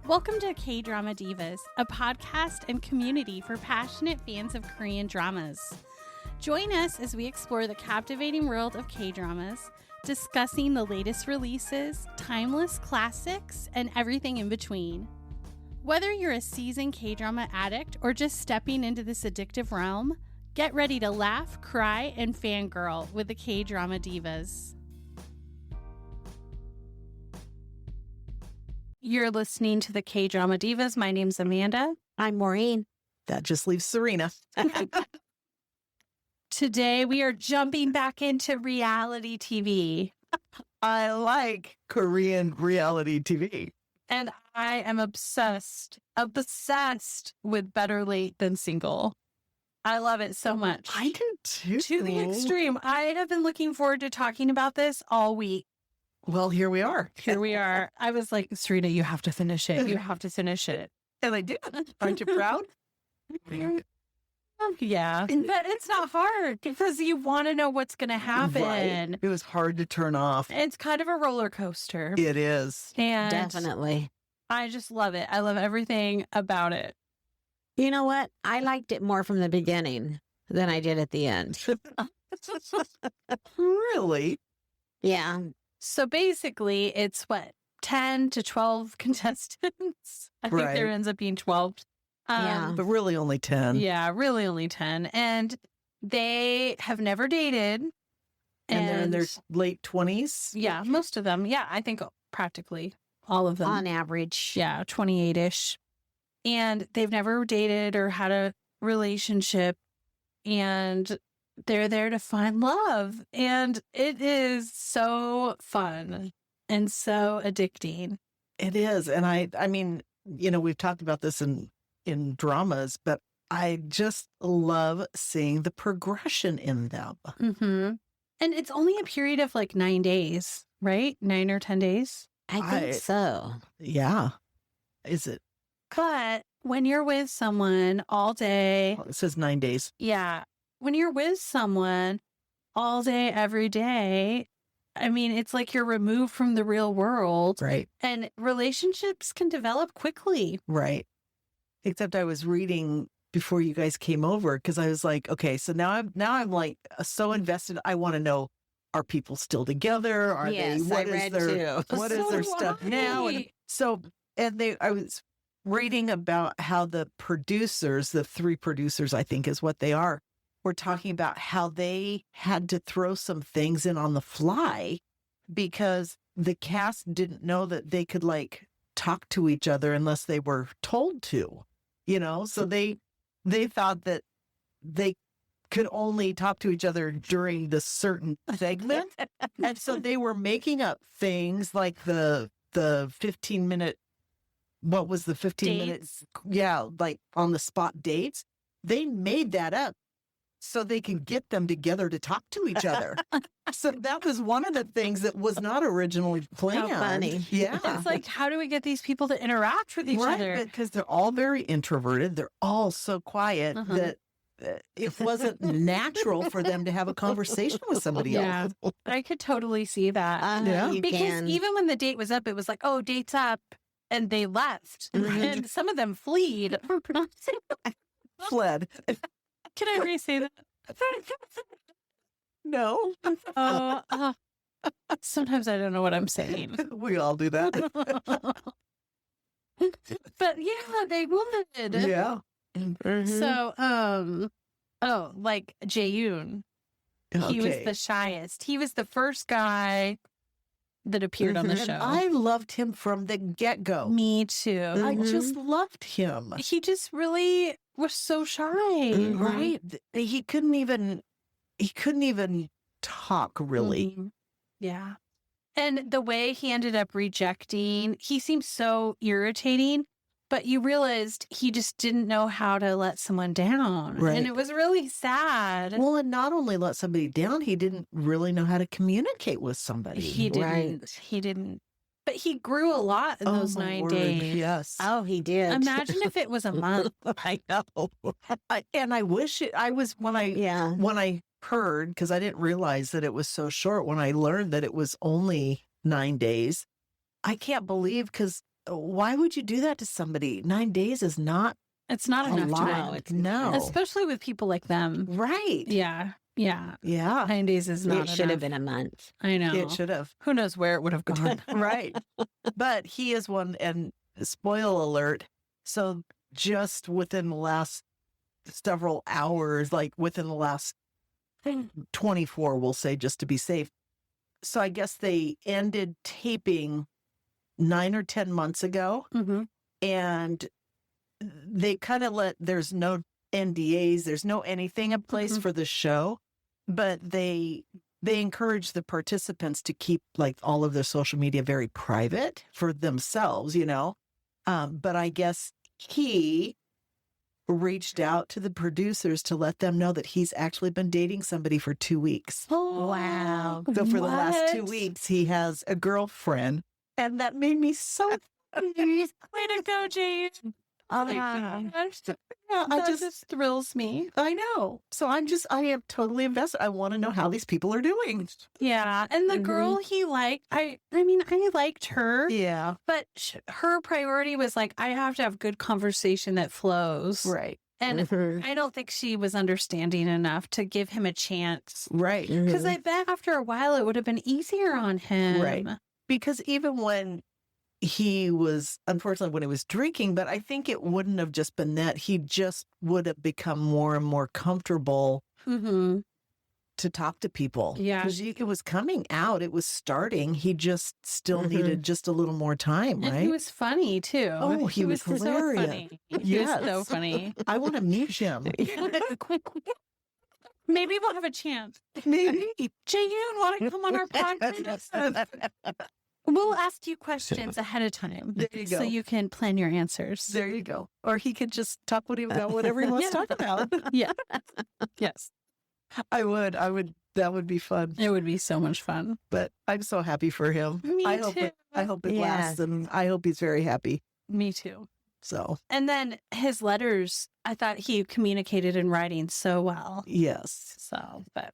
Welcome to KDrama Divas, a podcast and community for passionate fans of Korean dramas. Join us as we explore the captivating world of K-dramas, discussing the latest releases, timeless classics, and everything in between. Whether you're a seasoned K-drama addict or just stepping into this addictive realm, get ready to laugh, cry, and fangirl with the KDrama Divas. You're listening to the KDrama Divas. My name's Amanda. I'm Maureen. That just leaves Serina. Today, we are jumping back into reality TV. I like Korean reality TV. And I am obsessed with Better Late Than Single. I love it so much. I do too. To the extreme. I have been looking forward to talking about this all week. Well, here we are. Here we are. I was like, Serina, you have to finish it. You have to finish it. And I did. Aren't you proud? Yeah. But it's not hard because you want to know what's going to happen. Right. It was hard to turn off. It's kind of a roller coaster. It is. And Definitely. I just love it. I love everything about it. You know what? I liked it more from the beginning than I did at the end. Really? Yeah. So basically, it's what, 10 to 12 contestants? I think there Right. ends up being 12. Yeah. But really only 10. Yeah, really only 10. And they have never dated. And they're in their late 20s. Yeah, most of them. Yeah, I think practically all of them. On average. Yeah, 28-ish. And they've never dated or had a relationship. And they're there to find love. And it is so fun and so addicting. It is. And I mean, you know, we've talked about this in dramas, but I just love seeing the progression in them. Mm-hmm. And it's only a period of like 9 days, right? 9 or 10 days. I think so. Yeah. Is it? But when you're with someone all day, It says 9 days. yeah, when you're with someone all day, every day, I mean, it's like you're removed from the real world. Right. And relationships can develop quickly. Right. Except I was reading before you guys came over because I was like, okay, so now I'm like so invested. I want to know, are people still together? Are Yes, they? I read too. What is So their do stuff now? And I. so, I was reading about how the producers, the 3 producers, I think is what they are, were talking about how they had to throw some things in on the fly because the cast didn't know that they could like talk to each other unless they were told to, you know? So they thought that they could only talk to each other during the certain segment. And so they were making up things like the 15-minute, what was the 15 minutes? Yeah, like on the spot dates. They made that up so they can get them together to talk to each other. So that was one of the things that was not originally planned. funny. Yeah. It's like, how do we get these people to interact with each other? Because they're all very introverted. They're all so quiet that it wasn't natural for them to have a conversation with somebody Yeah. else. I could totally see that. Yeah. You Because can. even when the date was up, it was like, oh, date's up. And they left. Mhm. And some of them fleed. Fled. Can I re-say that? No. Oh, sometimes I don't know what I'm saying. We all do that. But yeah, they would. Yeah. So, like Jaeyoon, he was Okay. the shyest. He was the first guy that appeared on the And show. I loved him from the get-go. Me too. I just loved him. He just really was so shy. Right. He couldn't even talk really. Mhm. Yeah. And the way he ended up rejecting, he seemed so irritating, but you realized he just didn't know how to let someone down. Right. And it was really sad. Well, and not only let somebody down, he didn't really know how to communicate with somebody. He didn't. Right. He didn't. But he grew a lot in those my 9 word, days. Yes. Oh, he did. Imagine if it was a month. I know. And I wish I was when I heard, because I didn't realize that it was so short, when I learned that it was only 9 days, I can't believe, because why would you do that to somebody? 9 days is not It's not a enough lot. time. No. Especially with people like them. Right. Yeah. Yeah. Yeah. 9 days is not It should have enough. been a month. I know. It should have. Who knows where it would have gone. Right. But he is one, and spoil alert. So just within the last several hours, like within the last 24, we'll say, just to be safe. So I guess they ended taping 9 or 10 months ago, Mm-hmm. and they kind of there's no NDAs, there's no anything in place Mhm. for the show, but they encourage the participants to keep like all of their social media very private for themselves, you know. But I guess he reached out to the producers to let them know that he's actually been dating somebody for 2 weeks. Wow. So for the last 2 What? weeks, he has a girlfriend, and that made me so Way to go, Jade. Oh my gosh. Yeah, I that just thrills me. I know. So I am totally invested. I want to know how these people are doing. Yeah. And the Mhm. girl he liked, I mean, I liked her, Yeah. but her priority was like, I have to have good conversation that flows. Right. And Mhm. I don't think she was understanding enough to give him a chance. Right. Because Mhm. I bet after a while it would have been easier on him. Right. Because even when he was, unfortunately, when he was drinking, but I think it wouldn't have just been that. He just would have become more and more comfortable Mm-hmm. to talk to people. Yeah. Because it was coming out. It was starting. He just still Mhm. needed just a little more time, And right? he was funny too. Oh, he was so hilarious. funny. He was so Yes. funny. I want to meet him. Maybe we'll have a chance. Maybe. Jayoon, want to come on our podcast? We'll ask you questions ahead of time. There you So go. you can plan your answers. There you go. Or he could just talk about whatever he wants to talk about. Yeah. Yes. I would. That would be fun. It would be so much fun. But I'm so happy for him. Me I hope too. I hope it lasts, Yes. and I hope he's very happy. Me too. So And then his letters, I thought he communicated in writing so well. yes. So, but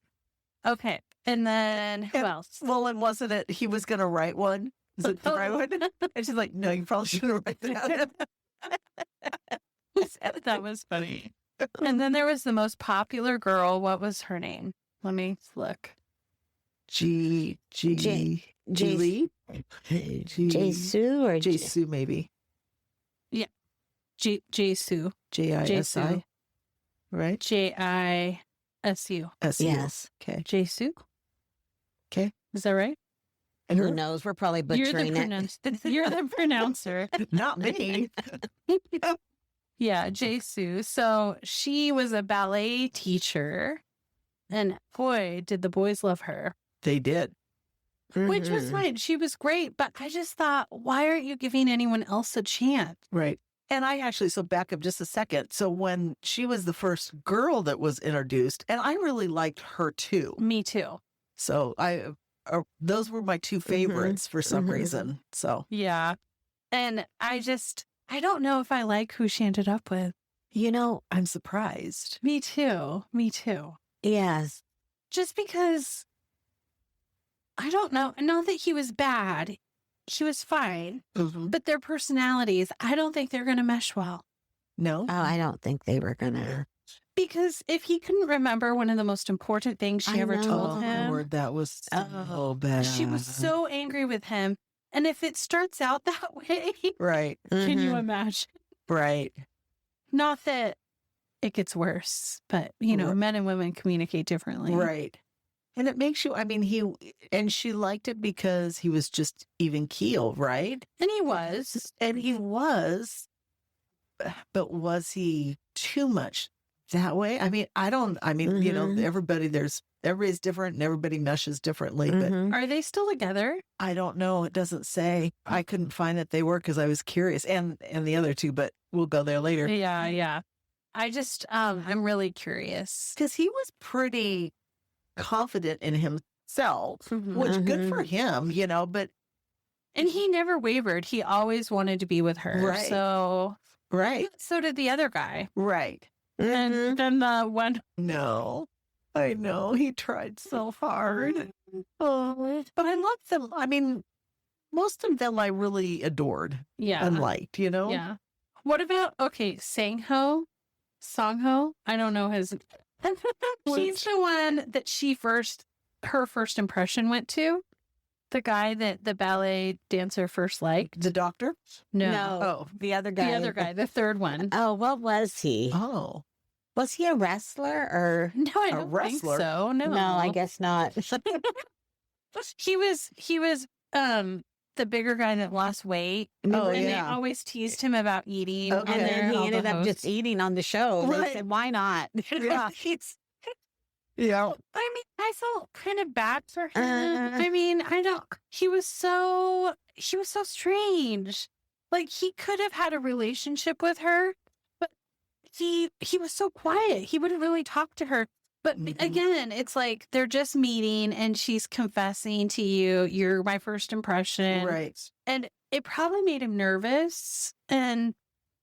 okay. And then who And- else? Well, and wasn't it he was going to write one? Is it the right one? And she's like, no, you probably shouldn't write that. That was funny. And then there was the most popular girl. What was her name? Let me look. J J- Lee? Jesu or J Sue, maybe. Jesu. Jisi. Right? Jisu. S-U. Yes. Okay. Jesu. Okay. Is that right? And Who her- knows? We're probably butchering it. You're the pronouncer. Not me. Yeah, Jesu. So she was a ballet teacher. And boy, did the boys love her. They did. Which was Mhm. fine. She was great. But I just thought, why aren't you giving anyone else a chance? Right. And I actually, so back up just a second. So when she was the first girl that was introduced, and I really liked her too. Me too. So those were my two favorites for some Mhm. reason. So Yeah. And I don't know if I like who she ended up with. You know, I'm surprised. Me too. Me too. yes. Just because I don't know. Not that he was bad. She was fine. But their personalities, I don't think they're going to mesh well. No. Oh, I don't think they were gonna. Because if he couldn't remember one of the most important things she I ever know. told Oh, him, Lord, that was so Oh, bad. she was so angry with him. And if it starts out that way, right. can you Mhm. imagine? Right. Not that it gets worse, but you know, Right. men and women communicate differently. Right. And it makes you, I mean, she liked it because he was just even keel, right? And he was. And he was, but was he too much that way? I mean, you know, Mhm. everybody's different and everybody meshes differently, but Mhm. Are they still together? I don't know. It doesn't say. I couldn't find that they were because I was curious, and the other two, but we'll go there later. Yeah, yeah. I just, I'm really curious. Because he was pretty confident in himself, which good for him, you know, but And he never wavered. He always wanted to be with her. Right. So, right, so did the other guy. right. Mhm. And then the one, No, I know he tried so hard. Oh, but I love them. I mean, most of them I really adored Yeah. and liked, you know? Yeah. What about, Songho? I don't know his. He's the one that her first impression went to. The guy that the ballet dancer first liked. The doctor? No. Oh. The other guy. The other guy, the third one. Oh, what was he? Oh. Was he a wrestler or? No, I A don't think wrestler? so. No. No, I guess not. He was the bigger guy that lost weight. Oh, And they yeah. always teased him about eating. Okay. And then all he the ended up just hosts. eating on the show. They Right. said, why not? Yeah. Yeah. I mean, I felt kind of bad for him. Uh. I mean, he was so strange. Like, he could have had a relationship with her, but he was so quiet. He wouldn't really talk to her. But Mhm. again, it's like they're just meeting and she's confessing to you, you're my first impression. Right. And it probably made him nervous. And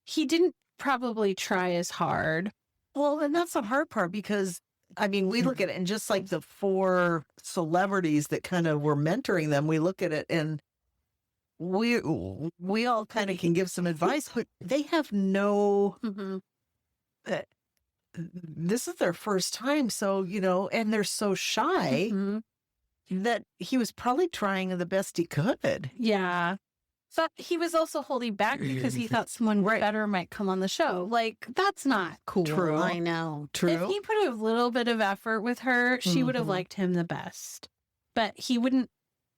he didn't probably try as hard. Well, and that's the hard part because, I mean, we look at it and just like the 4 celebrities that kind of were mentoring them, we look at it and we all kind of can give some advice, but they have no, Mm-hmm. this is their first time. So, you know, and they're so shy that he was probably trying the best he could. Yeah. But he was also holding back because he thought someone better might come on the show. Like, that's not cool. True. I know. If True. he put a little bit of effort with her, she would have Mhm. liked him the best. But he wouldn't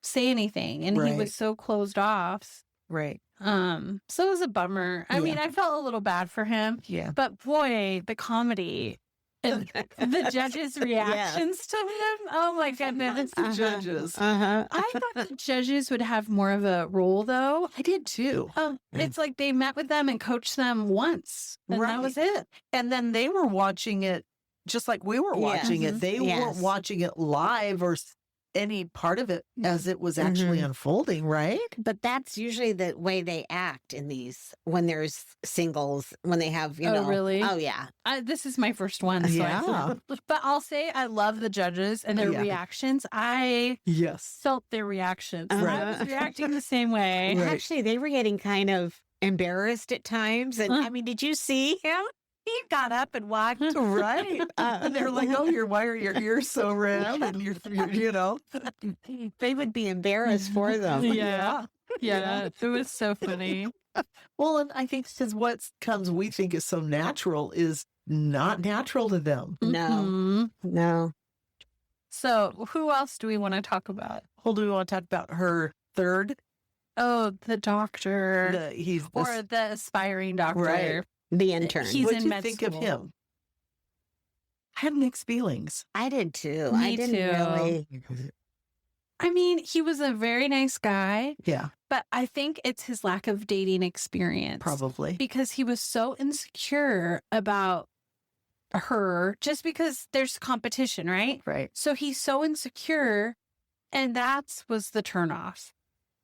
say anything, and he Right. was so closed off. Right. So it was a bummer. I mean, Yeah. I felt a little bad for him, Yeah. but boy, the comedy and the judges' reactions to him. Oh my goodness. The judges. Uh-huh. I thought the judges would have more of a role, though. I did too. It's like they met with them and coached them once, and Right. that was it. And then they were watching it just like we were watching it. They Yes. weren't watching it live or any part of it as it was actually unfolding, right? But that's usually the way they act in these when there's singles, when they have, you Oh, know. really? Oh, yeah. This is my first one. So Yeah. but I'll say I love the judges and their Yeah. reactions. I Yes. felt their reactions. I Right. was reacting the same way. Right. Actually, they were getting kind of embarrassed at times. And I mean, did you see him? He got up and walked. Right. And they're like, oh, why are your ears so red? And you're you know. They would be embarrassed for them. Yeah. Yeah. It was so funny. Well, and I think because what comes we think is so natural is not natural to them. No, Mhm. no. So who else do we want to talk about? Well, do we want to talk about her third? Oh, the doctor He's or the aspiring doctor. Right. The intern. He's What in do you med think school. of him? I had mixed feelings. I did too. Me I didn't too. really. I mean, he was a very nice guy, Yeah, but I think it's his lack of dating experience. probably. Because he was so insecure about her just because there's competition, right? Right. So he's so insecure, and that was the turnoff.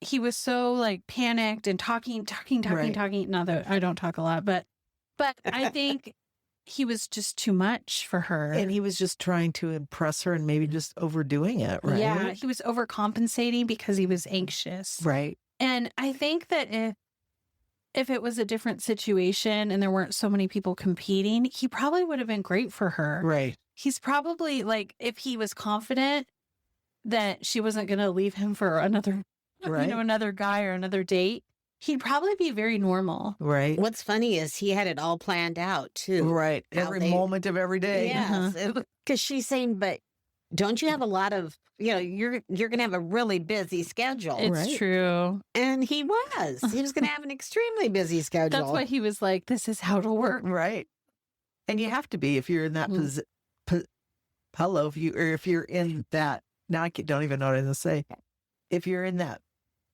He was so like panicked and talking. Right. Not that I don't talk a lot, but I think he was just too much for her. And he was just trying to impress her and maybe just overdoing it, right? Yeah, he was overcompensating because he was anxious. Right. And I think that if it was a different situation and there weren't so many people competing, he probably would have been great for her. Right. He's probably like, if he was confident that she wasn't going to leave him for another, Right. another guy or another date, he'd probably be very normal. Right. What's funny is he had it all planned out too. Right. How Every they- moment of every day. Yes, because she's saying, but don't you have a lot of, you're going to have a really busy schedule. It's Right. true. And he was going to have an extremely busy schedule. That's why he was like, this is how it'll work. Right. And you have to be if you're in that Mm. position. If you're in that, now I don't even know what I'm going to say. If you're in that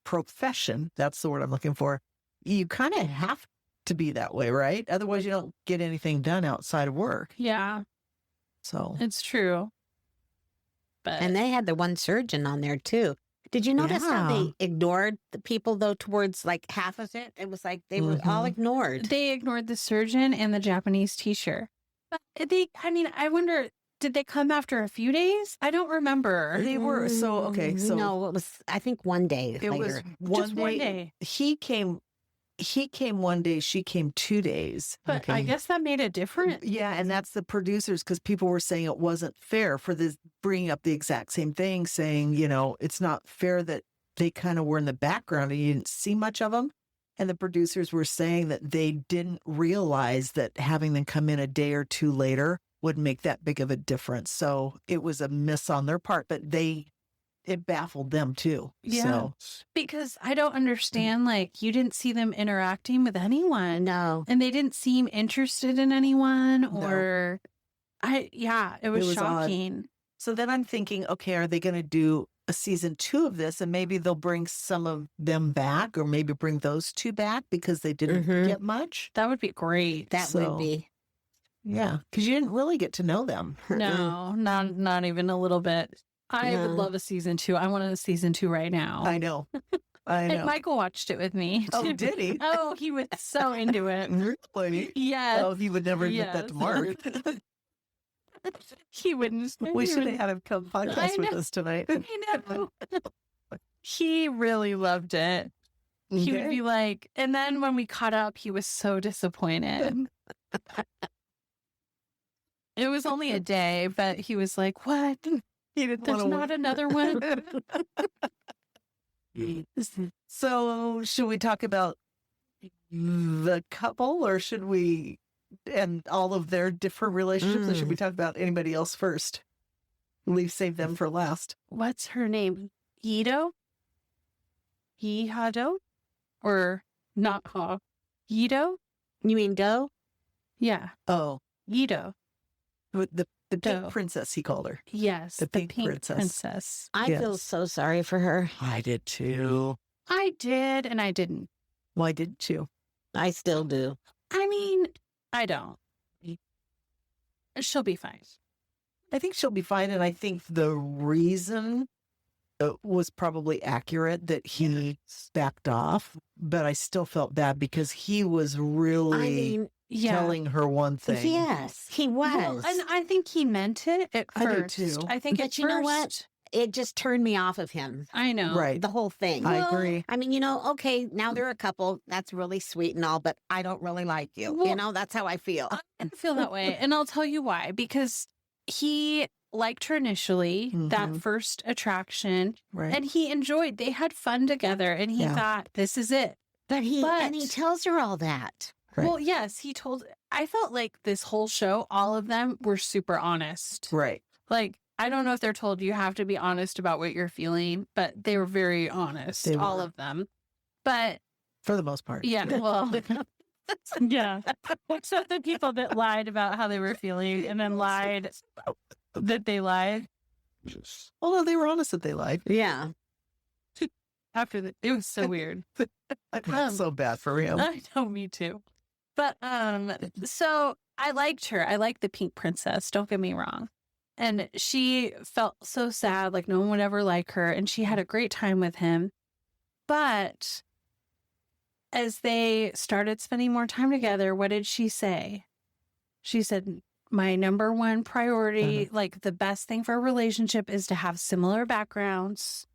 profession, that's the word I'm looking for, you kind of have to be that way, right? Otherwise you don't get anything done outside of work. Yeah, So, it's true. But And they had the one surgeon on there too. Did you notice how Yeah. they ignored the people though towards like half of it? It was like they were all Mhm. ignored. they ignored the surgeon and the Japanese teacher. But I wonder, did they come after a few days? I don't remember. They were okay. So no, it was I think one day it later. was Just one day. He came 1 day, she came 2 days. But I guess that made a difference. Yeah, and that's the producers, because people were saying it wasn't fair for this, bringing up the exact same thing, saying, it's not fair that they kind of were in the background and you didn't see much of them. And the producers were saying that they didn't realize that having them come in a day or two later would make that big of a difference. So it was a miss on their part, but it baffled them too. Yeah. So. Because I don't understand, like, you didn't see them interacting with anyone. No. And they didn't seem interested in anyone or it was shocking. Odd. So then I'm thinking, okay, are they going to do a season 2 of this? And maybe they'll bring some of them back, or maybe bring those 2 back because they didn't get much. That would be great. That would be. Yeah. Because you didn't really get to know them. No, not even a little bit. I would love a season 2. I want a season 2 right now. I know. I know. And Michael watched it with me. Oh, did he? Oh, he was so into it. Really? Yes. Oh, he would never admit that to Mark. He wouldn't. We should have had him come podcast with us tonight. I know. He really loved it. He would be like, and then when we caught up, he was so disappointed. It was only a day, but he was like, what? He didn't There's want not another one? So should we talk about the couple, or should we, and all of their different relationships, or should we talk about anybody else first? Save them for last. What's her name? Yido? Yihado? Or not Ha? Yido? You mean Doe? Yeah. Oh, Yido. the pink Doe. princess, he called her. Yes. The pink princess. princess. I feel so sorry for her. I did too. I did and I didn't. Why didn't you? I still do. I mean, I don't. She'll be fine. I think she'll be fine. And I think the reason was probably accurate that he backed off, but I still felt bad because he was really telling her one thing. Yes, he was. Well, and I think he meant it at first. I do too. I think but you know what? It just turned me off of him. I know. Right. The whole thing. I agree. I mean, okay, now they're a couple. That's really sweet and all, but I don't really like you. Well, that's how I feel. I feel that way. And I'll tell you why. Because he liked her initially, that first attraction. Right. And he enjoyed, they had fun together. And he thought, this is it. But he tells her all that. Right. Well, yes, I felt like this whole show, all of them were super honest. Right. Like, I don't know if they're told you have to be honest about what you're feeling, but they were very honest, all of them. But for the most part. yeah, well, yeah. Except the people that lied about how they were feeling and then lied that they lied. Although they were honest that they lied. Yeah. It was so weird. I felt so bad for him. I know, me too. But so I liked her. I liked the pink princess. Don't get me wrong. And she felt so sad, like no one would ever like her. And she had a great time with him. But as they started spending more time together, what did she say? She said, my number one priority, like the best thing for a relationship is to have similar backgrounds.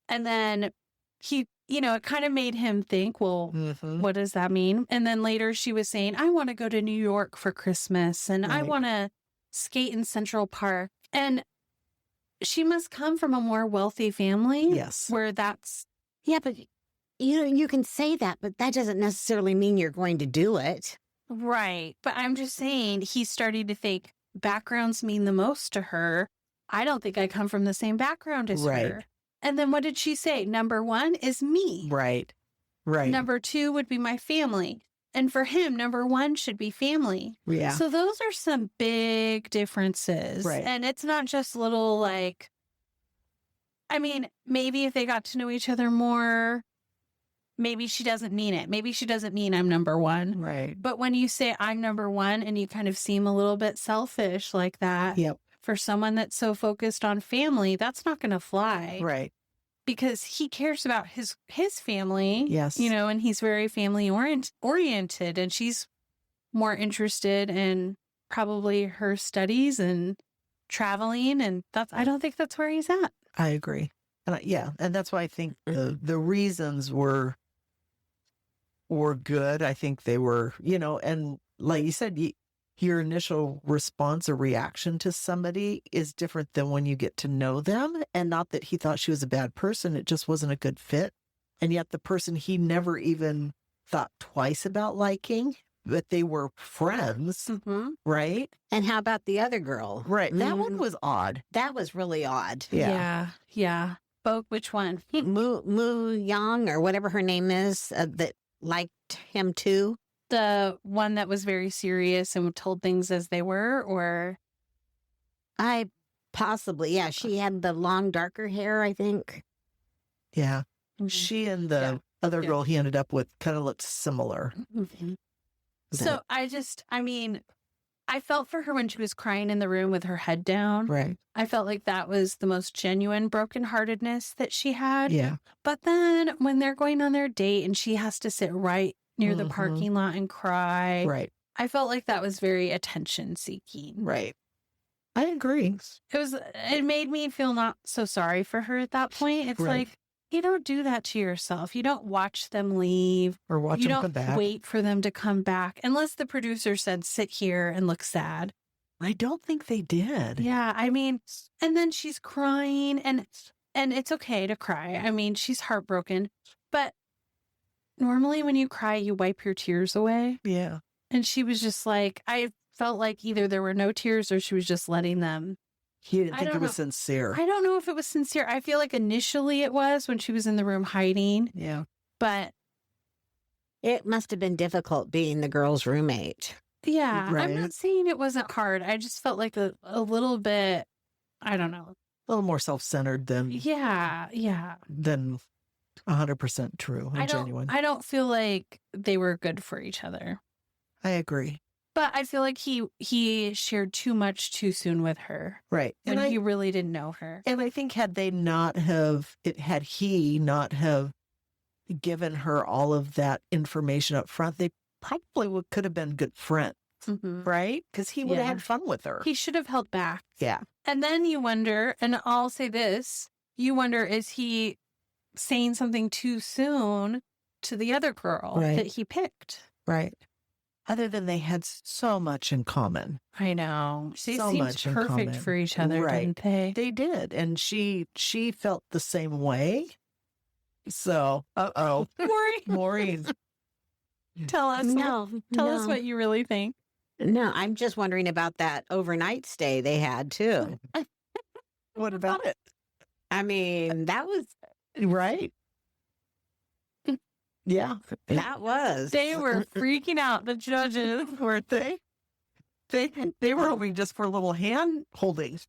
And then he, it kind of made him think, well, what does that mean? And then later she was saying, I want to go to New York for Christmas and I want to skate in Central Park. And she must come from a more wealthy family. Yes. Where that's. Yeah, but you can say that, but that doesn't necessarily mean you're going to do it. Right. But I'm just saying he's starting to think backgrounds mean the most to her. I don't think I come from the same background as her. And then what did she say? Number one is me. Right. Right. Number two would be my family. And for him, number one should be family. Yeah. So those are some big differences. Right. And it's not just little maybe if they got to know each other more, maybe she doesn't mean it. Maybe she doesn't mean I'm number one. Right. But when you say I'm number one and you kind of seem a little bit selfish like that, for someone that's so focused on family, that's not going to fly. Right. Because he cares about his family. Yes. And he's very family oriented and she's more interested in probably her studies and traveling, and I don't think that's where he's at. I agree. And and that's why I think the reasons were good. I think they were, and like you said, your initial response or reaction to somebody is different than when you get to know them. And not that he thought she was a bad person, it just wasn't a good fit. And yet the person he never even thought twice about liking, but they were friends, right? And how about the other girl? Right. That one was odd. That was really odd. Yeah. Both, which one? Moo Yang or whatever her name is that liked him too. The one that was very serious and told things as they were, or? Possibly, yeah. She had the long, darker hair, I think. Yeah. She and the other girl he ended up with kind of looked similar. So I felt for her when she was crying in the room with her head down. Right. I felt like that was the most genuine brokenheartedness that she had. Yeah. But then when they're going on their date and she has to sit right near the parking lot and cry. Right. I felt like that was very attention seeking. Right. I agree. It made me feel not so sorry for her at that point. It's like, you don't do that to yourself. You don't watch them leave. Or watch them come back. You don't wait for them to come back. Unless the producer said, sit here and look sad. I don't think they did. Yeah. And then she's crying and it's okay to cry. She's heartbroken. But normally when you cry, you wipe your tears away. Yeah. And she was just like, I felt like either there were no tears or she was just letting them. He didn't think it was sincere. I don't know if it was sincere. I feel like initially it was when she was in the room hiding. Yeah. But it must have been difficult being the girl's roommate. Yeah. Right. I'm not saying it wasn't hard. I just felt like a little bit, I don't know. A little more self-centered than than 100% true and genuine. I don't feel like they were good for each other. I agree. But I feel like he shared too much too soon with her. Right. When he really didn't know her. And I think had he not have given her all of that information up front, they probably could have been good friends. Right? Because he would have had fun with her. He should have held back. Yeah. And then you wonder, and I'll say this, you wonder, is he saying something too soon to the other girl that he picked? Right. Other than they had so much in common. I know. They so seemed much in perfect common. for each other, didn't they? They did. And she felt the same way. So, Maureen. Tell us. Tell us what you really think. No, I'm just wondering about that overnight stay they had too. What about it? That was right. Yeah, that was. They were freaking out, the judges, weren't they? They were hoping just for a little hand holding.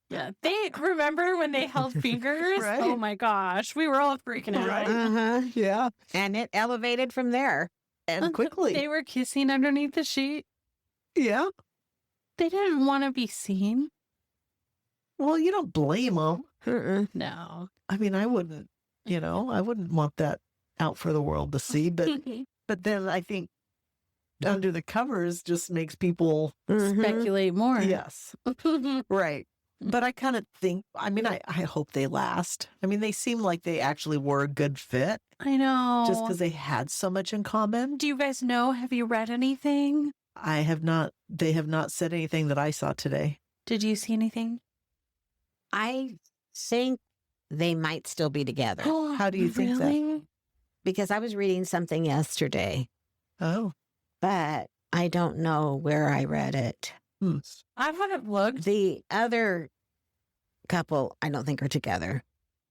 Yeah. They remember when they held fingers? Right. Oh my gosh. We were all freaking out. Right. Yeah. And it elevated from there. And quickly. They were kissing underneath the sheet. Yeah. They didn't want to be seen. Well, you don't blame them. No. I wouldn't, I wouldn't want that out for the world to see. But then I think under the covers just makes people speculate more. Yes. Right. But I kind of think, I hope they last. They seem like they actually were a good fit. I know. Just because they had so much in common. Do you guys know? Have you read anything? I have not. They have not said anything that I saw today. Did you see anything? I think they might still be together. How do you think that? Because I was reading something yesterday. Oh. But I don't know where I read it. I haven't looked. The other couple, I don't think are together.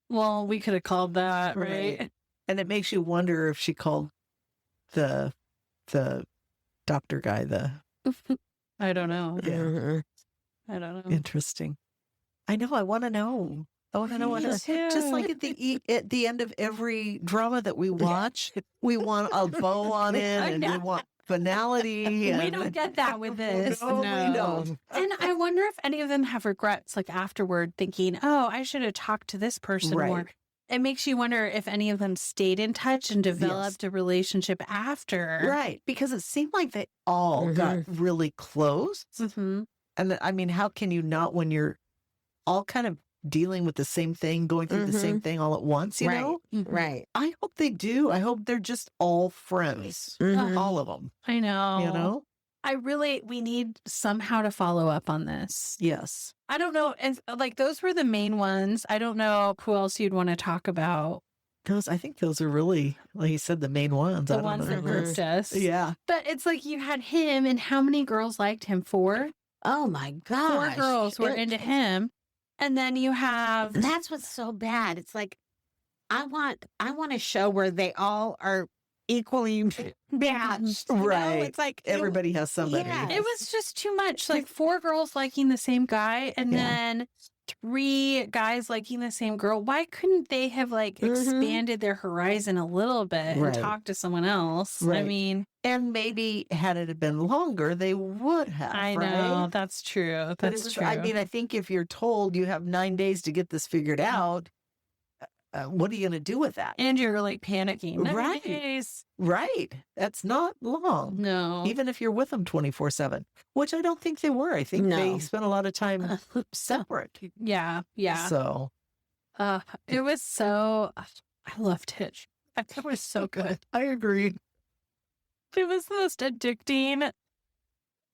Well, we could have called that, right? And it makes you wonder if she called the doctor guy I don't know. Yeah. I don't know. Interesting. I know. I want to know. I want to know. Just like at the end of every drama that we watch, we want a bow on it, and we want finality. We don't get that with this. No, we don't. And I wonder if any of them have regrets, like afterward, thinking, "Oh, I should have talked to this person more." It makes you wonder if any of them stayed in touch and developed a relationship after. Right. Because it seemed like they all got really close. And I mean, how can you not when you're all kind of dealing with the same thing, going through the same thing all at once, you Right. know? Right. I hope they do. I hope they're just all friends. Mhm. All of them, I know. you know? We need somehow to follow up on this. Yes. I don't know. And like, those were the main ones. I don't know who else you'd want to talk about. I think those are really, like you said, the main ones. I The don't ones know. that grouped us. Yeah. But it's like you had him, and how many girls liked him? 4? Oh my 4 gosh. girls were It- into him. And then you have That's what's so bad. It's like I want a show where they all are equally matched. you know? Right. It's like Everybody has somebody. Yeah. it was just too much. Like 4 girls liking the same guy, and Yeah. then 3 guys liking the same girl. Why couldn't they have like expanded their horizon a little bit Right. and talked to someone else? I Right. mean, And maybe had it been longer, they would have. I know right? that's true. But That's it was- true. I mean, I think if you're told you have 9 days to get this figured out, what are you going to do with that? and you're like panicking. 9 Right. days. Right. That's not long. No. Even if you're with them 24/7, which I don't think they were. I think they No. spent a lot of time separate. Yeah. Yeah. So It was so. I loved it. It was so good. I agree. It was the most addicting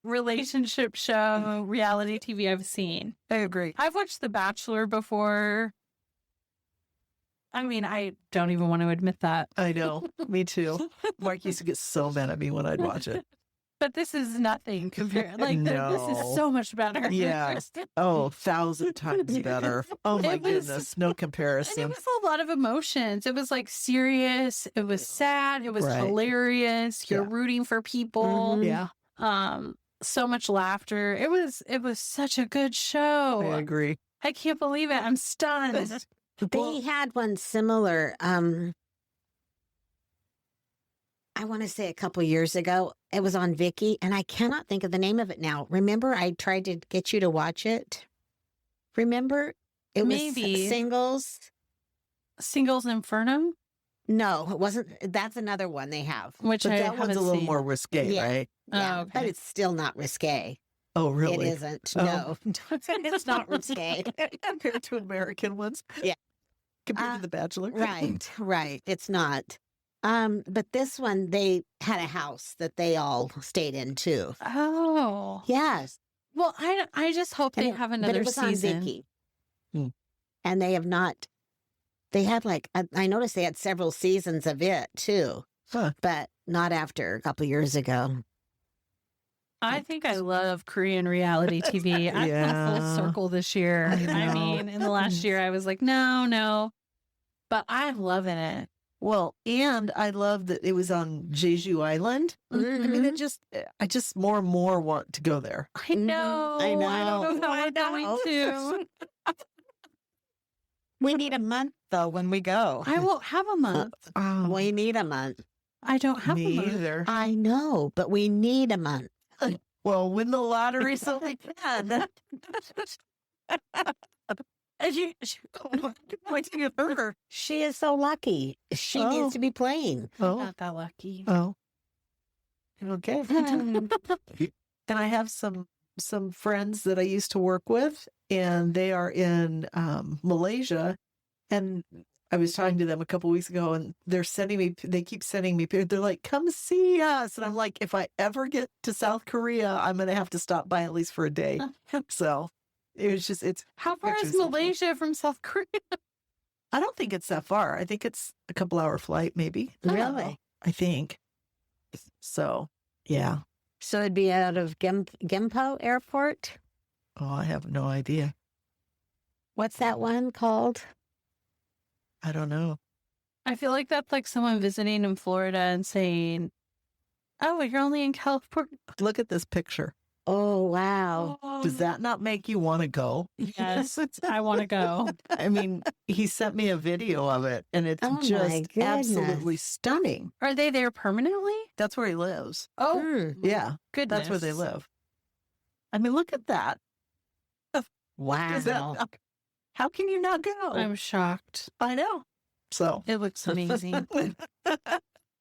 relationship show, reality TV I've seen. I agree. I've watched The Bachelor before. I mean, I don't even want to admit that. I know. Me too. Mark used to get so mad at me when I'd watch it. But this is nothing compared. Like, this No. is so much better. Yeah. Oh, 1,000 times better. Oh my It was- goodness. No And it comparison. was a lot of emotions. It was like serious. It was sad. It was Right. hilarious. You're Yeah. rooting for people. Yeah, So much laughter. It was such a good show. I agree. I can't believe it. I'm stunned. They had one similar. I want to say a couple years ago. It was on Vicky, and I cannot think of the name of it now. Remember, I tried to get you to watch it. Remember, it was Maybe. Singles. Singles Inferno, No, it wasn't. That's another one they have. which But I that haven't one's a little seen. more risque, Yeah. right? Yeah, okay. but it's still not risque. Oh, really? It isn't. Oh. No, it's not risque. Compared to American ones? Yeah. Compared to The Bachelor? Right, right. It's not. But this one, they had a house that they all stayed in too. Oh, Yes. well, I just hope they And it- have but another it was season. on Vicky. Hmm. And they have not. They had like I noticed they had several seasons of it too, Huh. but not after a couple years ago. I think I love Korean reality TV. I've gone full Yeah. circle this year. I I know. mean, in the last year, I was like, no, but I'm loving it. Well, and I love that it was on Jeju Island. I mean, I just more and more want to go there. I know. I I know. don't know how we're going to. We need a month though when we go. I won't have a month. Oh, We need a month. I don't have me a month. either. I know, but we need a month. Well, win the lottery so they can. And you, Pointing at her. She is so lucky. She Oh. needs to be playing. Oh, not that lucky. oh. Okay. And I have some friends that I used to work with, and they are in Malaysia. And I was talking to them a couple weeks ago, and they keep sending me. They're like, "Come see us," and I'm like, "If I ever get to South Korea, I'm gonna have to stop by at least for a day." So it's How far pictures is of them. Malaysia from South Korea? I don't think it's that far. I think it's a couple hour flight, maybe. Really? I think. So, yeah. So it'd be out of Gimpo Airport. Oh, I have no idea. What's that one called? I don't know. I feel like that's like someone visiting in Florida and saying, "Oh, you're only in California." Look at this picture. Oh, wow. Does that not make you want to go? Yes, I want to go. I mean, he sent me a video of it, and it's Oh, my just goodness. absolutely stunning. Are they there permanently? That's where he lives. Oh, Mm. Yeah, goodness. that's where they live. I mean, look at that. Wow. Is that how can you not go? I'm shocked. I know. So, It looks amazing, but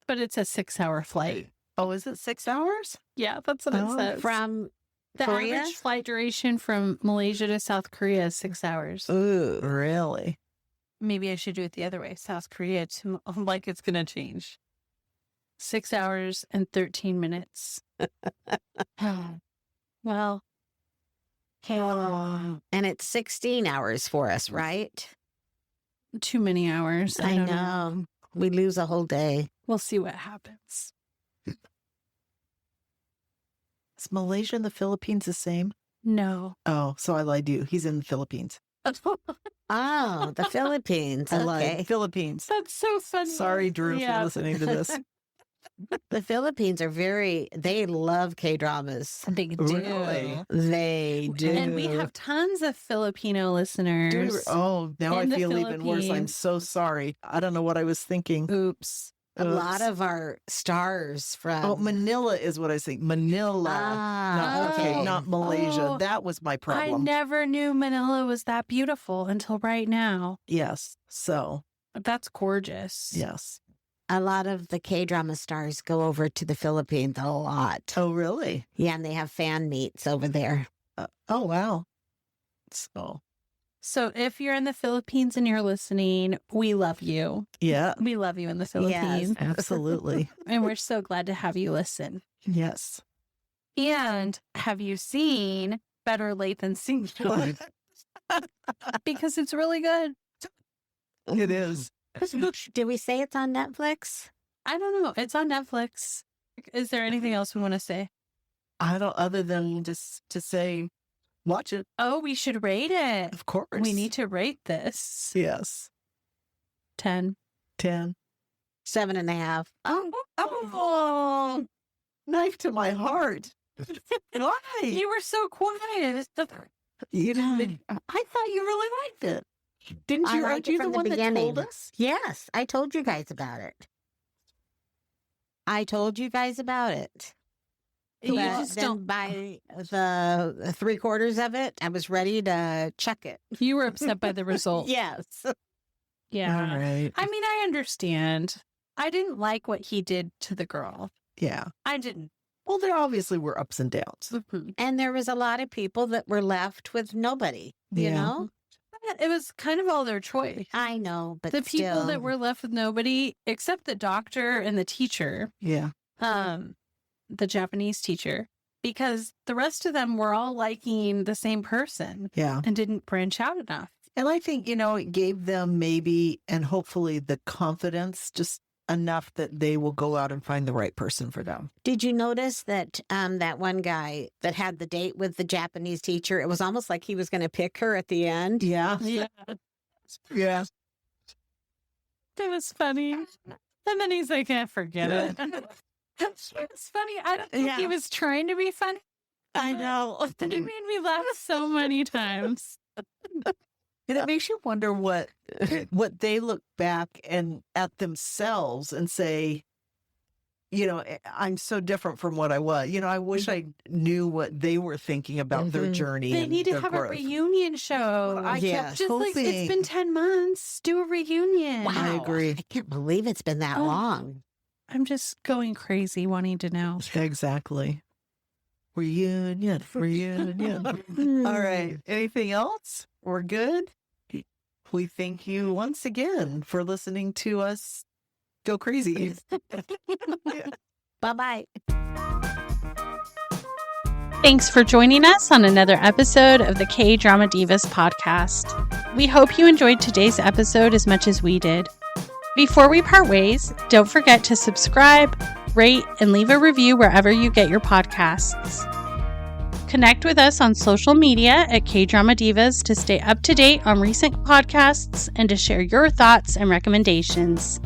it's a 6-hour flight. oh, is it 6 hours? Yeah, that's what it Oh, says. From The Korea? average flight duration from Malaysia to South Korea is 6 hours. Ooh, really? Maybe I should do it the other way. South Korea to like it's going to change. 6 hours and 13 minutes. Well. And it's 16 hours for us, right? Too many hours. I don't know. We lose a whole day. We'll see what happens. Is Malaysia and the Philippines the same? No. Oh, so I lied to you. He's in the Philippines. Oh, the Philippines. I Okay. lied. Philippines. That's so funny. Sorry, Drew, for listening to this. The Philippines are they love K-dramas. They do. Really? They do. And we have tons of Filipino listeners. Oh, now I in the feel even worse. I'm Philippines. so sorry. I don't know what I was thinking. Oops. a lot of our stars from. Oh, Manila is what I think. Manila. Not Malaysia. Oh, That was my I problem. never knew Manila was that beautiful until right now. Yes. So, That's gorgeous. yes. A lot of the K-drama stars go over to the Philippines a lot. Oh, really? Yeah, and they have fan meets over there. Oh, wow. So if you're in the Philippines and you're listening, we love you. Yeah, We love you in the Philippines. absolutely. And we're so glad to have you listen. Yes. And have you seen Better Late Than Single? Because it's really good. It is. Did we say it's on Netflix? I don't know. It's on Netflix. Is there anything else we want to say? I don't, other than just to say, watch it. Oh, we should rate it. Of course. We need to rate this. Yes. 10. 10. 7.5. Oh, knife to my heart. Why? You were so quiet. You know, I thought you really liked it. Didn't I you? liked Aren't it you from the the one that told beginning. us? Yes, I told you guys about it. You But just then don't. by the 3/4 of it, I was ready to chuck it. You were upset by the result. Yes. Yeah. All right. I mean, I understand. I didn't like what he did to the girl. Yeah. I didn't. Well, there obviously were ups and downs. And there was a lot of people that were left with nobody, you Yeah. know? It was kind of all their choice. I know, but The people still. that were left with nobody, except the doctor and the teacher, Yeah. the Japanese teacher, because the rest of them were all liking the same person Yeah. and didn't branch out enough. And I think, it gave them maybe and hopefully the confidence just enough that they will go out and find the right person for them. Did you notice that that one guy that had the date with the Japanese teacher, it was almost like he was going to pick her at the end? Yeah. Yeah. Yeah. It was funny. And then he's like, forget it. It's funny. I don't think he was trying to be funny. I know. It made me laugh so many times. And it makes you wonder what they look back and at themselves and say, I'm so different from what I was. I wish I knew what they were thinking about their journey. They and need to their have growth. a reunion show. I Yes. kept Just like hoping. it's been 10 months. Do a reunion. Wow. I agree. I can't believe it's been that Oh. long. I'm just going crazy wanting to know. Exactly. Reunion. All right. Anything else? We're good? We thank you once again for listening to us go crazy. Bye-bye. Thanks for joining us on another episode of the KDrama Divas podcast. We hope you enjoyed today's episode as much as we did. Before we part ways, don't forget to subscribe, rate, and leave a review wherever you get your podcasts. Connect with us on social media at KDrama Divas to stay up to date on recent podcasts and to share your thoughts and recommendations.